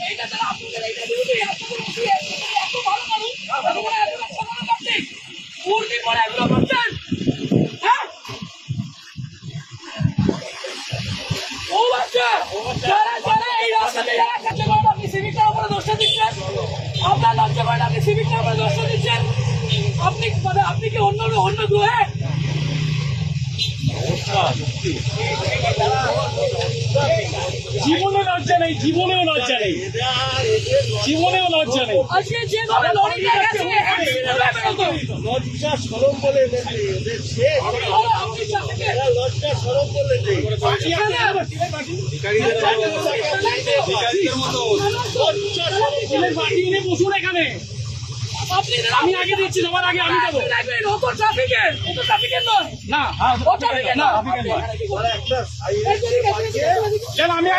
এইটা তারা আপনাদের এইটা ডিউটি আপনাদের উচিত এত ভালো মানুষ আপনারা এত সাধারণ আপনি মুরগি পরে এগুলো করছেন হ্যাঁ ও বাচ্চা যারা যারা এই রাস্তাতে যারা কাছে করেন আপনি সিভিকটার উপরে দোষটা দিচ্ছেন আপনার লজ্জা করেন আপনি সিভিকটার উপরে দোষটা দিচ্ছেন আপনি কি অন্য গ্রহে জীবনেও লজ্জা নেই, জীবনেও লজ্জা নেই, জীবনেও লজ্জা নেই। আজকে যে দলে লড়িয়ে গেছে লজ্জা সরম বলে লজ্জা সরম বলে বসুন এখানে, আমি আগে দিচ্ছি, সবার আগে আমি দেবো। নতুন ট্রাফিকের নয় না, ও ট্রাফিকের না আমি